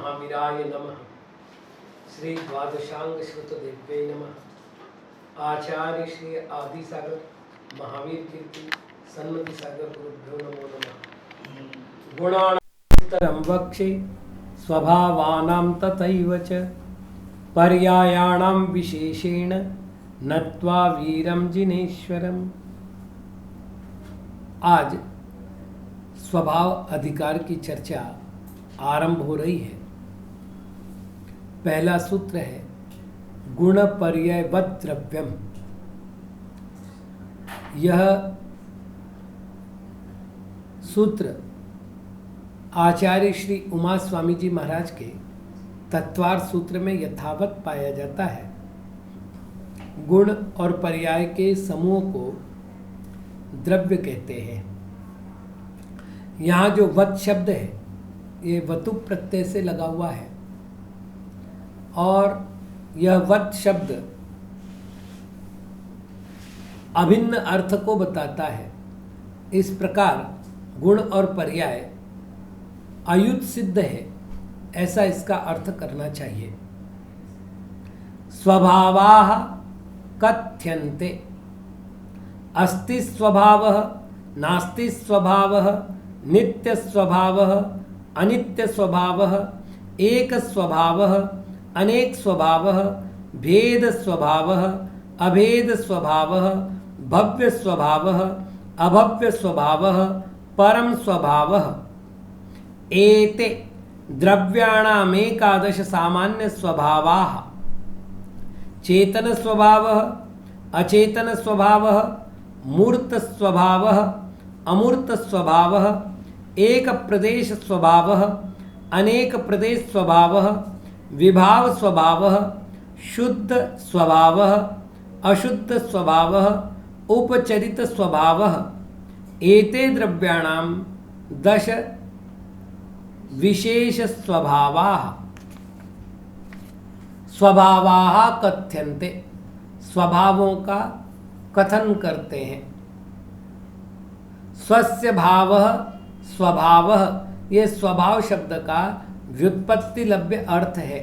महावीराय नमः। श्री द्वादशांग श्रुतदेव्यै नमः। आचार्य श्री आदिसागर महावीर कीर्ति सन्मति सागर गुरुभ्यो नमो नमः। गुणानां वक्षे स्वभावानां तथैव च पर्यायाणां विशेषेण नत्वा वीरं जिनेश्वरम्। आज स्वभाव अधिकार की चर्चा आरंभ हो रही है। पहला सूत्र है गुण पर्यायवत् द्रव्यम। यह सूत्र आचार्य श्री उमा स्वामी जी महाराज के तत्वार सूत्र में यथावत पाया जाता है। गुण और पर्याय के समूह को द्रव्य कहते हैं। यहाँ जो वत् शब्द है ये वतु प्रत्यय से लगा हुआ है और यह वत् शब्द अभिन्न अर्थ को बताता है। इस प्रकार गुण और पर्याय अयुत सिद्ध है, ऐसा इसका अर्थ करना चाहिए। स्वभावाः कथ्यन्ते। अस्ति स्वभावः, नास्ति स्वभावः, नित्य स्वभावः, अनित्य स्वभावः, एक स्वभावः, अनेक स्वभावः, भेद स्वभावः, अभेद स्वभावः, भव्य स्वभावः, अभव्य स्वभावः, परम स्वभावः। एते द्रव्याणामेकादश सामान्य स्वभावाः। चेतन स्वभावः, अचेतन स्वभावः, मूर्त स्वभावः, अमूर्त स्वभावः, एक प्रदेश स्वभावः, अनेक प्रदेश स्वभावः, विभाव स्वभावः, शुद्ध स्वभावः, अशुद्ध स्वभावः, उपचरित स्वभावः। एते द्रव्याणां दश विशेष स्वभावाः। स्वभावाः कथ्यन्ते। स्वभावों का कथन करते हैं। स्वस्य भावः स्वभावः, ये स्वभाव शब्द का व्युत्पत्ति लभ्य अर्थ है।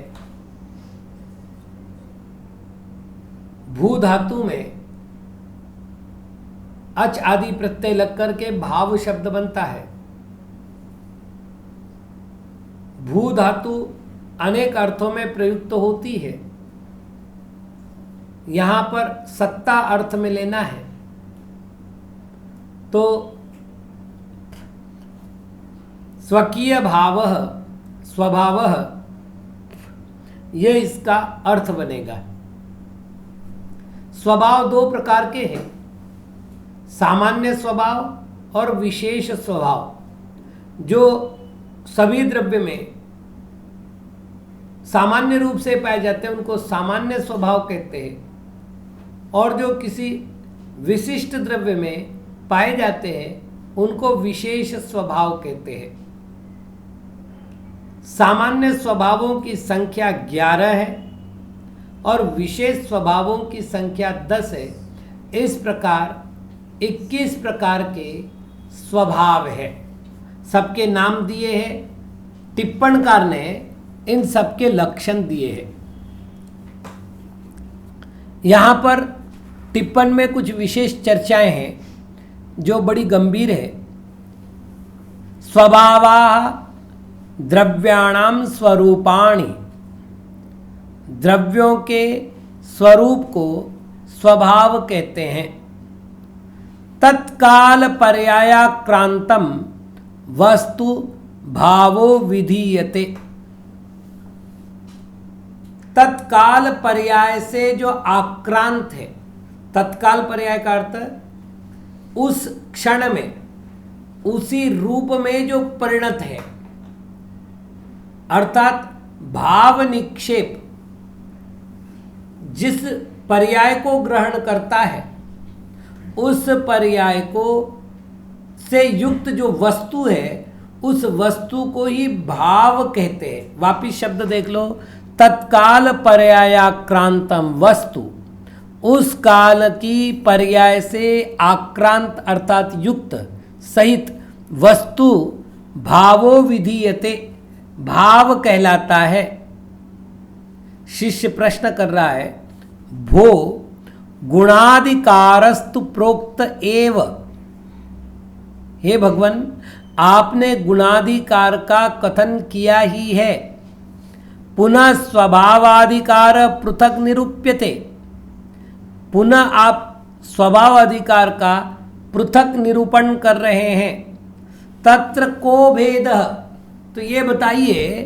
भू धातु में अच आदि प्रत्यय लग करके भाव शब्द बनता है। भू धातु अनेक अर्थों में प्रयुक्त होती है। यहां पर सत्ता अर्थ में लेना है तो स्वकीय भावः स्वभावः, यह इसका अर्थ बनेगा। स्वभाव दो प्रकार के हैं, सामान्य स्वभाव और विशेष स्वभाव। जो सभी द्रव्य में सामान्य रूप से पाए जाते हैं उनको सामान्य स्वभाव कहते हैं, और जो किसी विशिष्ट द्रव्य में पाए जाते हैं उनको विशेष स्वभाव कहते हैं। सामान्य स्वभावों की संख्या 11 है और विशेष स्वभावों की संख्या 10 है। इस प्रकार 21 प्रकार के स्वभाव है। सबके नाम दिए हैं। टिप्पणकार ने इन सबके लक्षण दिए हैं। यहाँ पर टिप्पण में कुछ विशेष चर्चाएं हैं जो बड़ी गंभीर है। स्वभावाः द्रव्याणां स्वरूपाणि। द्रव्यों के स्वरूप को स्वभाव कहते हैं। तत्काल पर्यायाक्रांतम वस्तु भावो विधीयते। तत्काल पर्याय से जो आक्रांत है, तत्काल पर्याय का अर्थ उस क्षण में उसी रूप में जो परिणत है, अर्थात भाव निक्षेप जिस पर्याय को ग्रहण करता है उस पर्याय को से युक्त जो वस्तु है उस वस्तु को ही भाव कहते हैं। वापिस शब्द देख लो, तत्काल पर्यायाक्रांतम वस्तु। उस काल की पर्याय से आक्रांत अर्थात युक्त सहित वस्तु भावो विधीयते, भाव कहलाता है। शिष्य प्रश्न कर रहा है, भो गुणाधिकारस्तु प्रोक्त एव। हे भगवान, आपने गुणाधिकार का कथन किया ही है। पुनः स्वभावाधिकार पृथक निरूप्यते। पुनः आप स्वभाव अधिकार का पृथक निरूपण कर रहे हैं। तत्र को भेदः, तो ये बताइए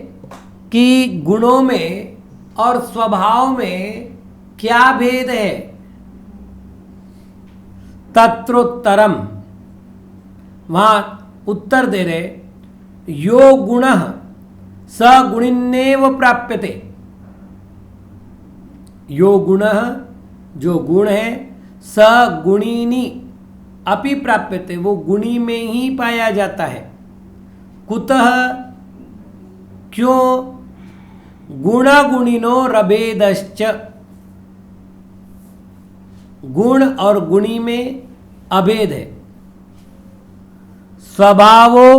कि गुणों में और स्वभाव में क्या भेद है। तत्रोत्तरम, वहां उत्तर दे रहे, यो गुणः स गुणिन्नेव प्राप्यते। यो गुणः, जो गुण है, स गुणिनी अपि प्राप्यते, वो गुणी में ही पाया जाता है। कुतः, क्यों? गुण गुणिनो रभेदश्च, गुण और गुणी में अभेद है। स्वभावो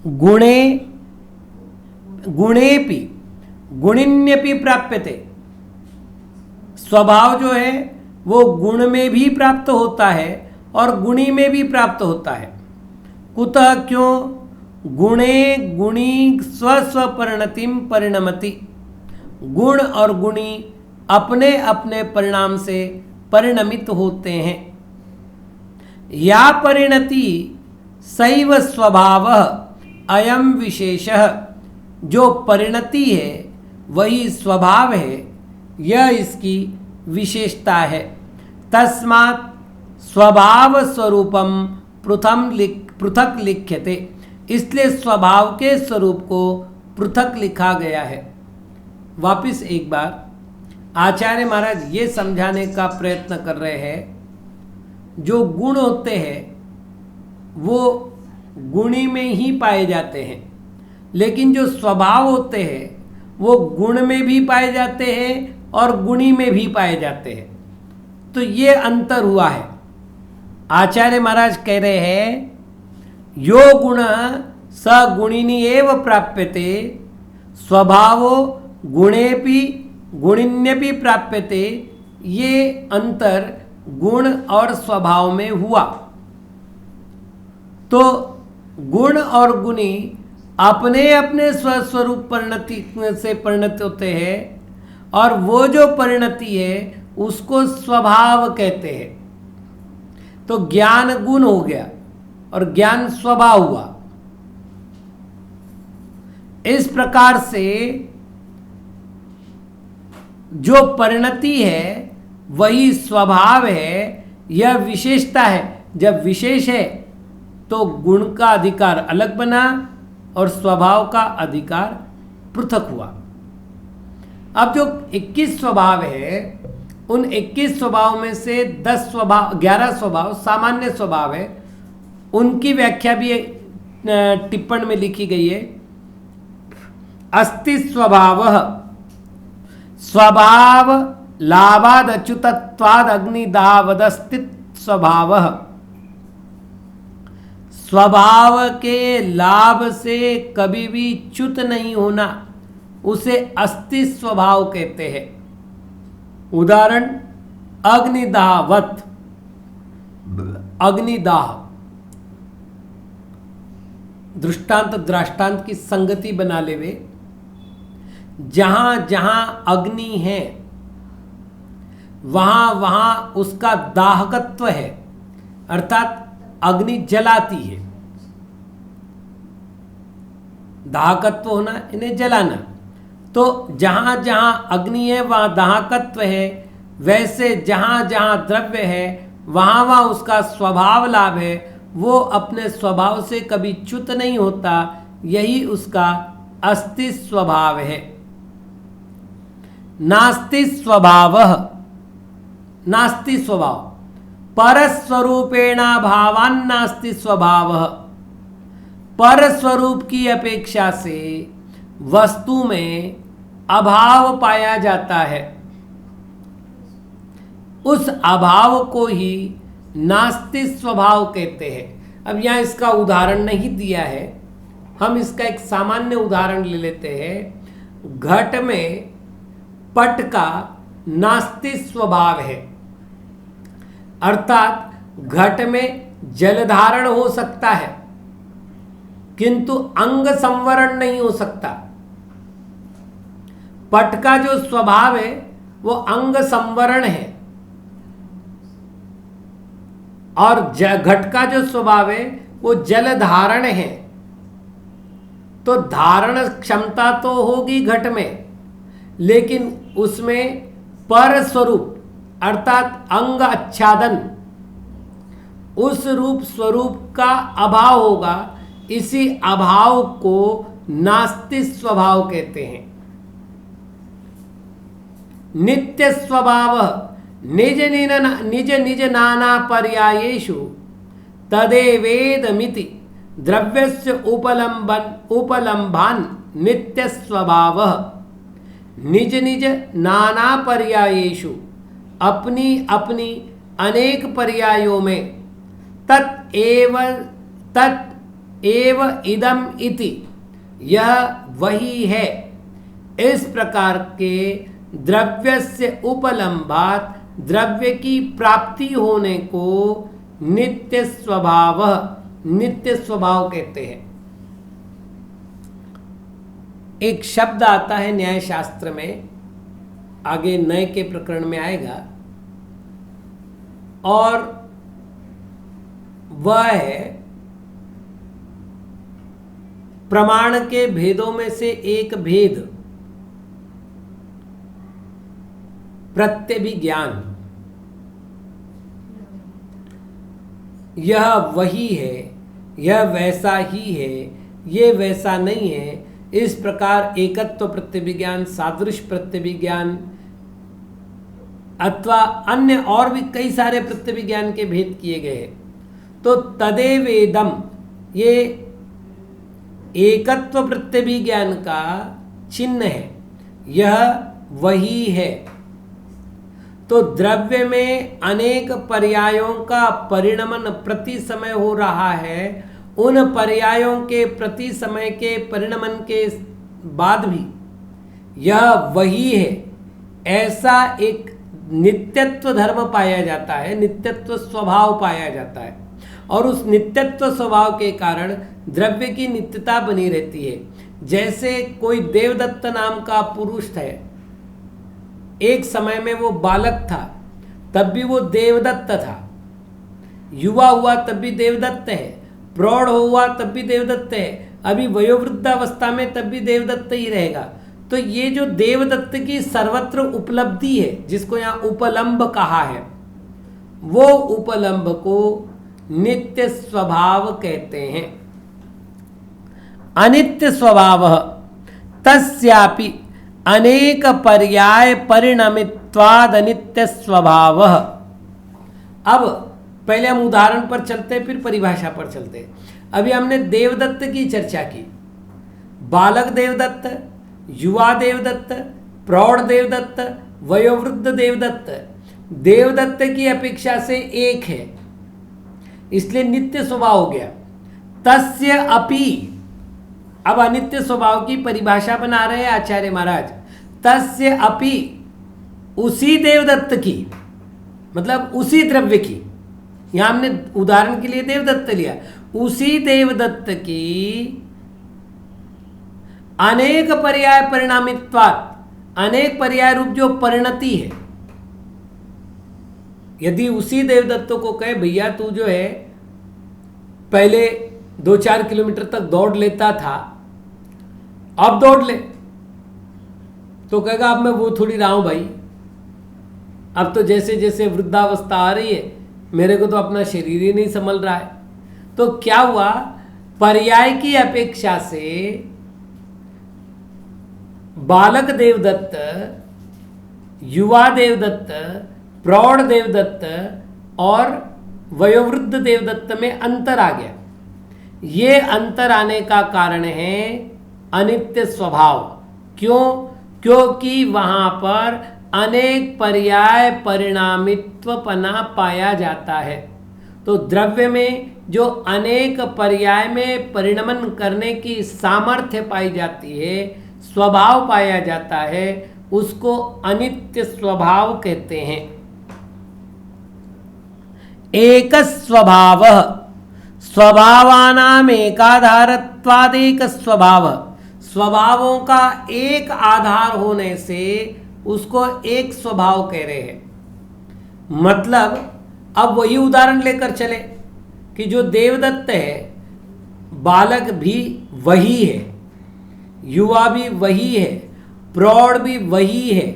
गुणे गुणेपि गुणिन्यपि प्राप्यते। स्वभाव जो है वो गुण में भी प्राप्त होता है और गुणी में भी प्राप्त होता है। कुतः, क्यों? गुणे गुणी स्व परिणतिम परिणमति। गुण और गुणी अपने अपने परिणाम से परिणमित होते हैं। या परिणति सैव स्वभाव अयम विशेषः, जो परिणति है वही स्वभाव है, यह इसकी विशेषता है। तस्मात् स्वभाव स्वरूपम पृथक लिख्यते, इसलिए स्वभाव के स्वरूप को पृथक लिखा गया है। वापिस एक बार आचार्य महाराज ये समझाने का प्रयत्न कर रहे हैं, जो गुण होते हैं वो गुणी में ही पाए जाते हैं, लेकिन जो स्वभाव होते हैं वो गुण में भी पाए जाते हैं और गुणी में भी पाए जाते हैं। तो ये अंतर हुआ है। आचार्य महाराज कह रहे हैं, यो गुण स गुणिनी एव प्राप्यते, स्वभावो गुणेपि गुणिन्यपि प्राप्यते। ये अंतर गुण और स्वभाव में हुआ। तो गुण और गुणी अपने अपने स्वस्वरूप परिणति से परिणत होते हैं और वो जो परिणति है उसको स्वभाव कहते हैं। तो ज्ञान गुण हो गया और ज्ञान स्वभाव हुआ। इस प्रकार से जो परिणति है वही स्वभाव है, यह विशेषता है। जब विशेष है तो गुण का अधिकार अलग बना और स्वभाव का अधिकार पृथक हुआ। अब जो 21 स्वभाव है, उन 21 स्वभाव में से 11 स्वभाव सामान्य स्वभाव है। उनकी व्याख्या भी टिप्पण में लिखी गई है। अस्ति स्वभावः, स्वभाव लाभाद अच्युतत्वाद अग्निदावदस्तित स्वभावः। स्वभाव के लाभ से कभी भी च्युत नहीं होना, उसे अस्ति स्वभाव कहते हैं। उदाहरण, अग्निदाहवत, अग्निदाह। दृष्टांत दृष्टांत की संगति बना लेवे। जहां जहां अग्नि है वहां वहां उसका दाहकत्व है, अर्थात अग्नि जलाती है। दाहकत्व होना, इन्हें जलाना। तो जहां जहां अग्नि है वहां दाहकत्व है। वैसे जहां जहां द्रव्य है वहां वहां उसका स्वभाव लाभ है। वो अपने स्वभाव से कभी च्युत नहीं होता, यही उसका अस्ति स्वभाव है। नास्ति स्वभावः, नास्ति स्वभाव, परस्वरूपेणा भावान् नास्ति स्वभावः। पर स्वरूप की अपेक्षा से वस्तु में अभाव पाया जाता है। उस अभाव को ही नास्ति स्वभाव कहते हैं। अब यहाँ इसका उदाहरण नहीं दिया है, हम इसका एक सामान्य उदाहरण ले लेते हैं। घट में पट का नास्तिक स्वभाव है, अर्थात घट में जल धारण हो सकता है किंतु अंग संवरण नहीं हो सकता। पट का जो स्वभाव है वो अंग संवरण है और घट का जो स्वभाव है वो जल धारण है। तो धारण क्षमता तो होगी घट में, लेकिन उसमें पर स्वरूप अर्थात अंग आच्छादन उस रूप स्वरूप का अभाव होगा। इसी अभाव को नास्तिक स्वभाव कहते हैं। नित्य स्वभाव निज निज नाना पर्यायेषु तदेवेदमिति द्रव्यस्य उपलम्भान नित्य स्वभाव। निज निज नाना पर्यायेषु अपनी अपनी अनेक पर्यायों में तत् एव इदम इति यह वही है, इस प्रकार के द्रव्य से उपलम्भात द्रव्य की प्राप्ति होने को नित्य स्वभाव कहते हैं। एक शब्द आता है न्याय शास्त्र में, आगे नए के प्रकरण में आएगा, और वह है प्रमाण के भेदों में से एक भेद प्रत्यभिज्ञान। यह वही है, यह वैसा ही है, ये वैसा नहीं है। इस प्रकार एकत्व प्रत्यभिज्ञान, सादृश्य प्रत्यभिज्ञान अथवा अन्य और भी कई सारे प्रत्यभिज्ञान के भेद किए गए। तो तदेवेदम ये एकत्व प्रत्यभिज्ञान का चिन्ह है, यह वही है। तो द्रव्य में अनेक पर्यायों का परिणमन प्रति समय हो रहा है। उन पर्यायों के प्रति समय के परिणमन के बाद भी यह वही है, ऐसा एक नित्यत्व धर्म पाया जाता है, नित्यत्व स्वभाव पाया जाता है। और उस नित्यत्व स्वभाव के कारण द्रव्य की नित्यता बनी रहती है। जैसे कोई देवदत्त नाम का पुरुष है, एक समय में वो बालक था तब भी वो देवदत्त था, युवा हुआ तब भी देवदत्त है, प्रौढ़ हुआ तब भी देवदत्त है, अभी वयोवृद्धावस्था में तब भी देवदत्त ही रहेगा। तो ये जो देवदत्त की सर्वत्र उपलब्धि है, जिसको यहाँ उपलम्भ कहा है, वो उपलम्भ को नित्य स्वभाव कहते हैं। अनित्य स्वभाव तस्यापि अनेक पर्याय परिणमित्वाद अनित्य स्वभाव। अब पहले हम उदाहरण पर चलते हैं, फिर परिभाषा पर चलते हैं। अभी हमने देवदत्त की चर्चा की, बालक देवदत्त, युवा देवदत्त, प्रौढ़ देवदत्त, वयोवृद्ध देवदत्त। देवदत्त की अपेक्षा से एक है, इसलिए नित्य स्वभाव हो गया। तस्य अपि, अब अनित्य स्वभाव की परिभाषा बना रहे हैं आचार्य महाराज। तस्य अपि, उसी देवदत्त की, मतलब उसी द्रव्य की, यहां हमने उदाहरण के लिए देवदत्त लिया, उसी देवदत्त की अनेक पर्याय परिणामित्वात्, अनेक पर्याय रूप जो परिणति है। यदि उसी देवदत्त को कहे भैया तू जो है पहले 2-4 किलोमीटर तक दौड़ लेता था, अब दौड़ ले, तो कहेगा अब मैं वो थोड़ी रहा हूं भाई, अब तो जैसे जैसे वृद्धावस्था आ रही है मेरे को तो अपना शरीर ही नहीं संभल रहा है। तो क्या हुआ, पर्याय की अपेक्षा से बालक देवदत्त, युवा देवदत्त, प्रौढ़ देवदत्त और वयोवृद्ध देवदत्त में अंतर आ गया। ये अंतर आने का कारण है अनित्य स्वभाव। क्यों? क्योंकि वहां पर अनेक पर्याय परिणामित्वपना पाया जाता है। तो द्रव्य में जो अनेक पर्याय में परिणमन करने की सामर्थ्य पाई जाती है, स्वभाव पाया जाता है, उसको अनित्य स्वभाव कहते हैं। एक स्वभाव स्वभावानाम एकाधारत्वादेक स्वभाव, स्वभावों का एक आधार होने से उसको एक स्वभाव कह रहे हैं। मतलब अब वही उदाहरण लेकर चले कि जो देवदत्त है, बालक भी वही है, युवा भी वही है, प्रौढ़ भी वही है,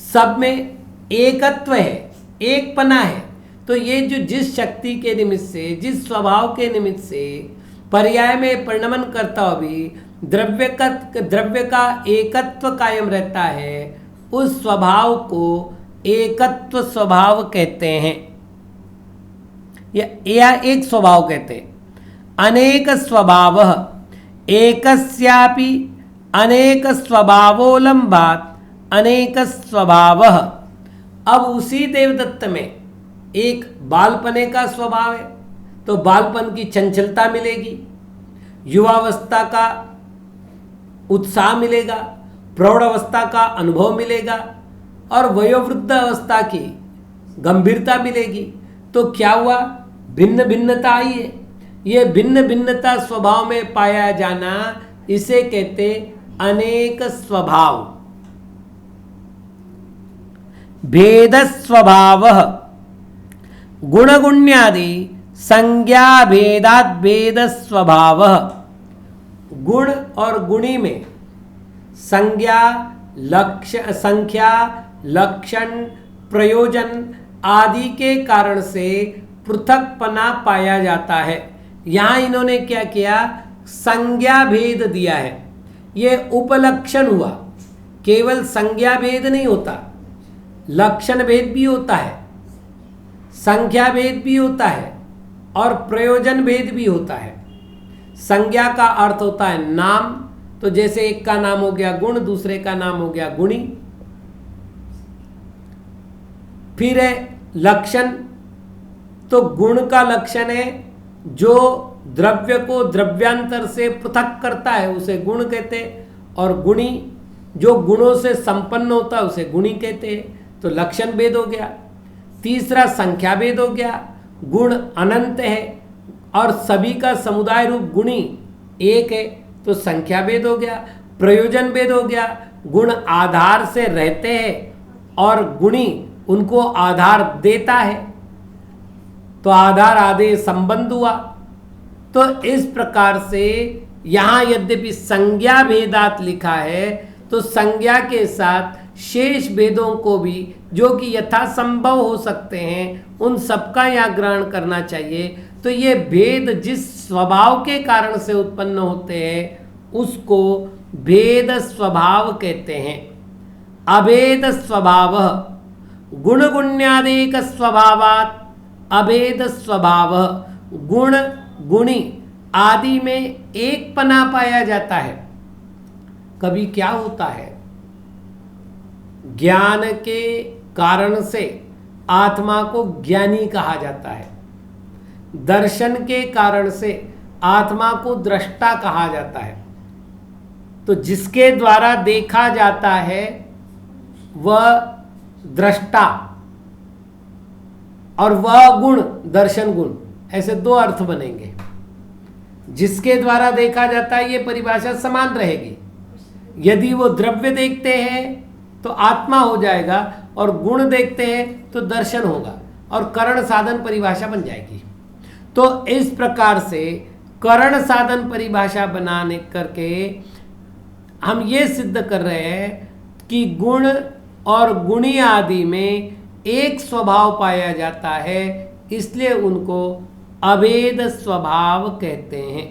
सब में एकत्व है, एकपना है। तो ये जो जिस शक्ति के निमित्त से, जिस स्वभाव के निमित्त से पर्याय में परिणमन करता हुआ भी द्रव्य का एकत्व कायम रहता है, उस स्वभाव को एकत्व स्वभाव कहते हैं या एक स्वभाव कहते हैं। अनेक स्वभाव एकस्यापि अनेक स्वभावोलंबात अनेक स्वभाव। अब उसी देवदत्त में एक बालपने का स्वभाव है, तो बालपन की चंचलता मिलेगी, युवावस्था का उत्साह मिलेगा, प्रौढ़ अवस्था का अनुभव मिलेगा और वयोवृद्ध अवस्था की गंभीरता मिलेगी। तो क्या हुआ, भिन्न भिन्नता आई है। ये भिन्न भिन्नता स्वभाव में पाया जाना, इसे कहते अनेक स्वभाव। भेद स्वभाव गुणगुण्यादि संज्ञा भेदात भेद स्वभाव। गुण और गुणी में संज्ञा, लक्ष्य, संख्या, लक्षण, प्रयोजन आदि के कारण से पृथकपना पाया जाता है। यहाँ इन्होंने क्या किया, संज्ञा भेद दिया है। ये उपलक्षण हुआ, केवल संज्ञा भेद नहीं होता, लक्षण भेद भी होता है, संख्या भेद भी होता है और प्रयोजन भेद भी होता है। संज्ञा का अर्थ होता है नाम, तो जैसे एक का नाम हो गया गुण, दूसरे का नाम हो गया गुणी। फिर है लक्षण, तो गुण का लक्षण है जो द्रव्य को द्रव्यांतर से पृथक करता है, उसे गुण कहते हैं। और गुणी जो गुणों से संपन्न होता है उसे गुणी कहते हैं। तो लक्षण भेद हो गया। तीसरा संख्या भेद हो गया, गुण अनंत है और सभी का समुदाय रूप गुणी एक है, तो संख्या भेद हो गया। प्रयोजन भेद हो गया, गुण आधार से रहते हैं और गुणी उनको आधार देता है, तो आधार आदेश संबंध हुआ। तो इस प्रकार से यहाँ यद्यपि संज्ञा भेदात लिखा है, तो संज्ञा के साथ शेष भेदों को भी जो कि यथासंभव हो सकते हैं, उन सबका यहाँ ग्रहण करना चाहिए। तो ये भेद जिस स्वभाव के कारण से उत्पन्न होते हैं उसको भेद स्वभाव कहते हैं। अभेद स्वभाव गुणगुण्यादेक स्वभावात् अभेद स्वभाव। गुण गुणी आदि में एक पना पाया जाता है। कभी क्या होता है, ज्ञान के कारण से आत्मा को ज्ञानी कहा जाता है, दर्शन के कारण से आत्मा को दृष्टा कहा जाता है। तो जिसके द्वारा देखा जाता है वह दृष्टा और वह गुण दर्शन गुण, ऐसे दो अर्थ बनेंगे। जिसके द्वारा देखा जाता है ये परिभाषा समान रहेगी। यदि वो द्रव्य देखते हैं तो आत्मा हो जाएगा और गुण देखते हैं तो दर्शन होगा और करण साधन परिभाषा बन जाएगी। तो इस प्रकार से करण साधन परिभाषा बनाने करके हम ये सिद्ध कर रहे हैं कि गुण और गुणी आदि में एक स्वभाव पाया जाता है, इसलिए उनको अभेद स्वभाव कहते हैं।